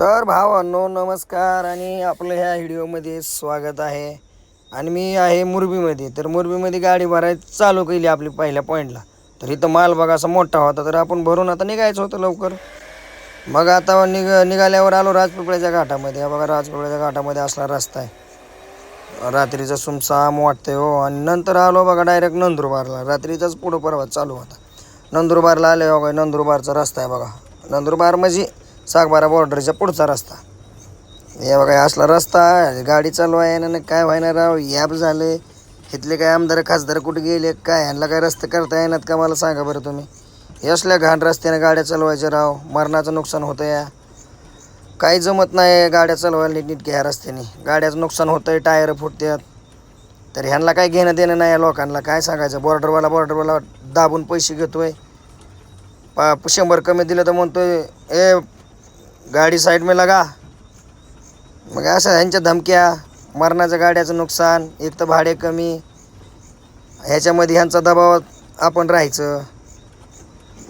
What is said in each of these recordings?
तर भावांनो नमस्कार आणि आपलं ह्या व्हिडिओमध्ये स्वागत आहे. आणि मी आहे मुरबीमध्ये. तर मुरबीमध्ये गाडी भरायला चालू केली आपली पहिल्या पॉईंटला. तर इथं माल बघा असा मोठा होता, तर आपण भरून आता निघायचं होतं लवकर. मग आता निघाल्यावर आलो राजपिपळ्याच्या घाटामध्ये. हा बघा राजपिपळ्याच्या घाटामध्ये असला रस्ता आहे. रात्रीचं सुमसाम वाटतंय हो. आणि नंतर आलो बघा डायरेक्ट नंदुरबारला. रात्रीचाच पुढं परवा चालू होता. नंदुरबारला आले बघा. नंदुरबारचा रस्ता आहे बघा. नंदुरबार म्हणजे सागबारा बॉर्डरच्या पुढचा रस्ता. हे बघा असला रस्ता गाडी चालवाय ना काय व्हायना राव. ॲप झाले इथले काय आमदार खासदार कुठे गेले काय, ह्यांना काय रस्ते करता येणार का मला सांगा बरं तुम्ही. हे असल्या घाण रस्त्याने गाड्या चालवायच्या राव. मरणाचं नुकसान होतं या. काही जमत नाही गाड्या चालवायला नीटनेटक्या ह्या रस्त्याने. गाड्याचं नुकसान होतं आहे, टायर फुटतात. तर ह्यांना काय घेणं देणं नाही या लोकांना. काय सांगायचं. बॉर्डरवाला दाबून पैसे घेतोय. 100 कमी दिलं तर म्हणतोय ए गाडी साईड में लगा. मग असं ह्यांच्या धमक्या, मरणाच्या गाड्याचं नुकसान, एक तर भाडे कमी, ह्याच्यामध्ये ह्यांचा दबाव आपण राहायचं.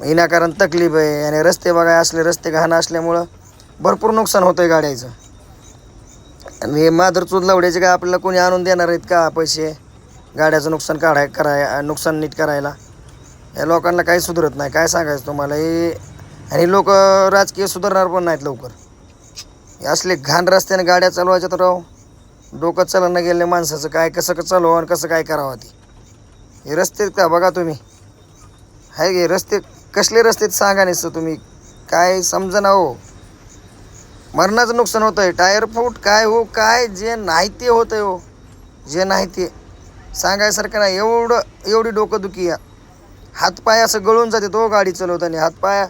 विनाकारण तकलीफ आहे. आणि रस्ते बघा असले रस्ते घाण असल्यामुळं भरपूर नुकसान होतं आहे गाड्याचं. आणि हे माधुरचूद लवड्याचे काय आपल्याला कोणी आणून देणार आहेत का पैसे गाड्याचं नुकसान नुकसान नीट करायला. या लोकांना काही सुधरत नाही. काय सांगायचं तुम्हाला. हे आणि लोक राजकीय सुधारणार पण नाहीत लवकर. हे असले घाण रस्त्याने गाड्या चालवायच्या तर राव डोकं चालणं गेले माणसाचं. काय कसं चालवा आणि कसं काय करावं ते. हे रस्ते का बघा तुम्ही. आहे गे रस्ते कसले रस्ते सांगा नसतं तुम्ही. काय समजा हो. मरणाचं नुकसान होतं आहे. टायर फूट काय हो काय जे नाही ते होतं आहे हो. जे नाही ते सांगायसारखं नाही. एवढी डोकंदुखी या. हातपाय असं गळून जाते तो गाडी चालवताना.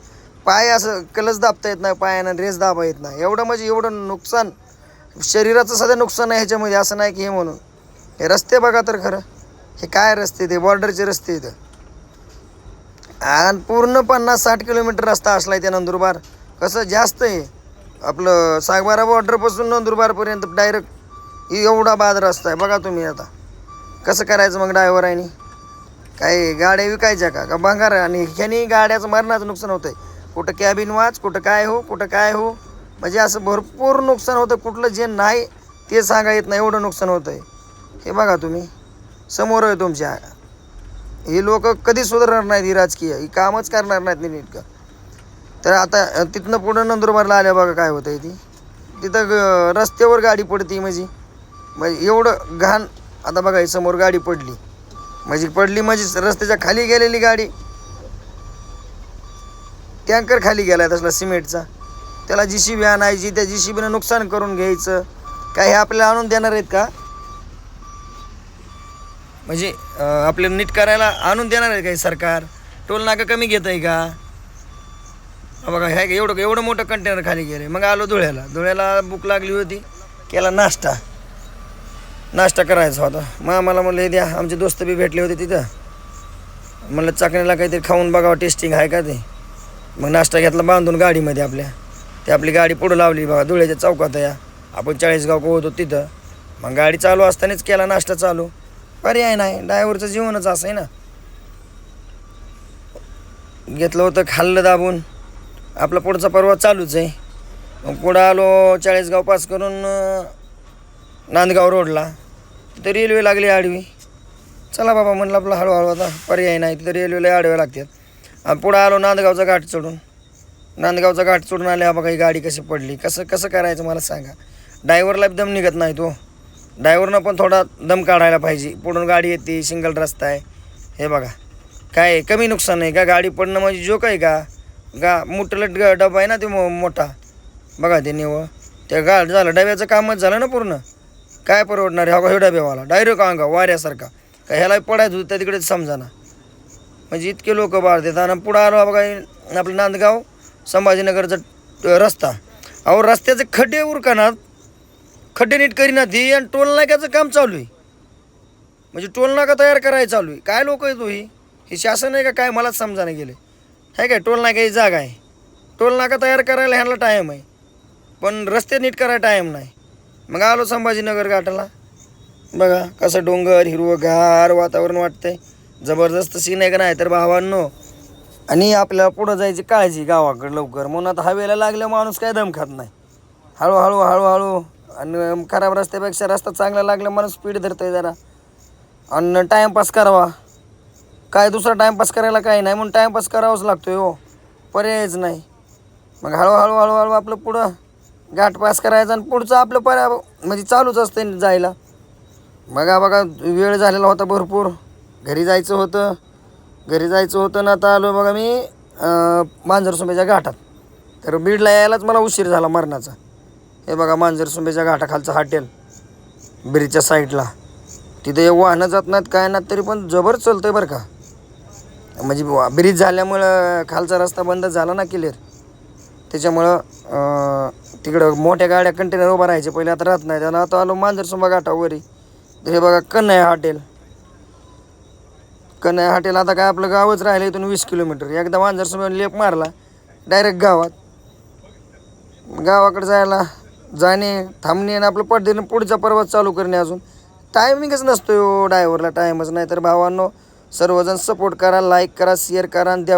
पाय असं कलच दाबता येत नाही. पायानं रेस दाबा येत नाही. एवढं नुकसान शरीराचं सध्या नुकसान आहे ह्याच्यामध्ये. असं नाही की हे म्हणून. हे रस्ते बघा तर खरं. हे काय रस्ते ते बॉर्डरचे रस्ते इथं. आणि पूर्ण 50-60 किलोमीटर रस्ता असला आहे त्या नंदुरबार. कसं जास्त आहे आपलं सागबारा बॉर्डरपासून नंदुरबारपर्यंत डायरेक्ट एवढा बाद रस्ता आहे बघा तुम्ही. आता कसं करायचं मग ड्रायव्हरांनी. काही गाड्या विकायच्या का भंगार. आणि ह्यानी गाड्याचं मरणाचं नुकसान होतं आहे. कुठं कॅबिन वाच कुठं काय हो म्हणजे असं भरपूर नुकसान होतं. कुठलं जे नाही ते सांगा येत नाही एवढं नुकसान होतं आहे. हे बघा तुम्ही समोर आहे तुमच्या. ही लोक कधी सुधारणार नाहीत. ही राजकीय ही कामच करणार नाहीत नीटकं. तर आता तिथनं पुढं नंदुरबारला आल्या बघा काय होतं आहे ती. तिथं रस्त्यावर गाडी पडती म्हणजे एवढं घाण. आता बघा ही समोर गाडी पडली म्हणजे रस्त्याच्या खाली गेलेली गाडी. टँकर खाली गेला तसला सिमेंटचा. त्याला JCB आणायची. त्या JCBनं नुकसान करून घ्यायचं. काय हे आपल्याला आणून देणार आहेत का. म्हणजे आपल्याला नीट करायला आणून देणार आहे काही सरकार. टोल नाका कमी घेत आहे का. बघा ह्या एवढं मोठं कंटेनर खाली गेले. मग आलो धुळ्याला भूक लागली होती. केला नाश्ता करायचा होता. मग आम्हाला म्हणलं हे द्या. आमचे दोस्त बी भेटले होते तिथं. म्हणलं चाकणीला काहीतरी खाऊन बघावं टेस्टिंग आहे का ते. मग नाश्ता घेतला बांधून गाडीमध्ये आपल्या. ते आपली गाडी पुढं लावली बघा धुळ्याच्या चौकात या. आपण 40 गाव होतो तिथं. मग गाडी चालू असतानाच केला नाश्ता चालू. पर्याय नाही. ड्रायव्हरचं जीवनच असं आहे ना. घेतलं होतं खाल्लं दाबून. आपला पुढचा पर्व चालूच आहे. मग पुढं आलो 40 गाव पास करून नांदगाव रोडला. तिथं रेल्वे लागली आडवी. चला बाबा म्हणलं आपलं हळूहळू आता पर्याय नाही. तिथं रेल्वेला आडव्या लागतात. आणि पुढं आलो नांदगावचा घाट चढून आल्या बघा ही गाडी कशी पडली. कसं करायचं मला सांगा. ड्रायव्हरला दम निघत नाही तो. ड्रायव्हरनं पण थोडा दम काढायला पाहिजे. पुढून गाडी येते सिंगल रस्ता आहे. हे बघा काय कमी नुकसान आहे का. गाडी पडणं म्हणजे जोक आहे का. मोठलट डबा आहे ना ते मोठा बघा ते निवळ. त्या झालं डब्याचं कामच झालं ना पूर्ण. काय परवडणार आहे. हे डब्यावाला डायरेक्ट अंगा वाऱ्यासारखा. का ह्याला पडायचं होतं त्या तिकडेच समजा ना. म्हणजे इतके लोक बाळतात. आणि पुढं आलो बघा आपलं नांदगाव संभाजीनगरचा रस्ता. अहो रस्त्याचे खड्डे उरकानात. खड्डे नीट करीनात ही. आणि टोल नाक्याचं काम चालू आहे. म्हणजे टोल नाका तयार करायला चालू आहे. काय लोक आहे तो ही शासन आहे का काय मलाच समजा नाही गेले. आहे काय टोल नाक्याची जागा आहे. टोल नाका तयार करायला ह्यांना टाईम आहे. पण रस्ते नीट करायला टाईम नाही. मग आलो संभाजीनगर घाटाला. बघा कसं डोंगर हिरवंगार वातावरण वाटतंय. जबरदस्त सीन आहे का नाही तर भावांनो. आणि आपल्याला पुढं जायची काळजी गावाकडं लवकर. म्हणून आता हवेला लागल्या माणूस काय दम खात नाही. हळूहळू हळूहळू. आणि खराब रस्त्यापेक्षा रस्ता चांगला लागला माणूस स्पीड धरतोय जरा. आणि टाईमपास करावा, काय दुसरा टाईमपास करायला काही नाही म्हणून टाईमपास करावाच लागतोय हो, पर्यायच नाही. मग हळूहळू हळूहळू आपलं पुढं घाट पास करायचा आणि पुढचं आपलं म्हणजे चालूच असतं जायला. बघा बघा वेळ झालेला होता भरपूर, घरी जायचं होतं ना. आता आलो बघा मी मांजरसुंबेच्या घाटात. तर बीडला यायलाच मला उशीर झाला मरणाचा. हे बघा मांजरसुंबेच्या घाटाखालचं हॉटेल ब्रिजच्या साईडला. तिथे वाहनं जात नाहीत काय नाहीत तरी पण जबर चालतंय बरं का. म्हणजे ब्रिज झाल्यामुळं खालचा रस्ता बंद झाला ना क्लिअर, त्याच्यामुळं तिकडं मोठ्या गाड्या कंटेनर उभा राहायचे पहिले, आता राहत नाही. त्यानं आता आलो मांजरसुंबा घाटावरी. तर हे बघा कन्हैया हॉटेल आता काय आपलं गावच राहिलं इथून 20 किलोमीटर. एकदा मांजरसुंबा लेप मारला डायरेक्ट गावाकडे जाणे थांबणे आणि आपलं पडदेनं पुढचा प्रवास चालू करणे. अजून टायमिंगच नसतो ड्रायव्हरला, टाईमच नाही. तर भावांनो सर्वजण सपोर्ट करा, लाईक करा, शेअर करा आणि द्या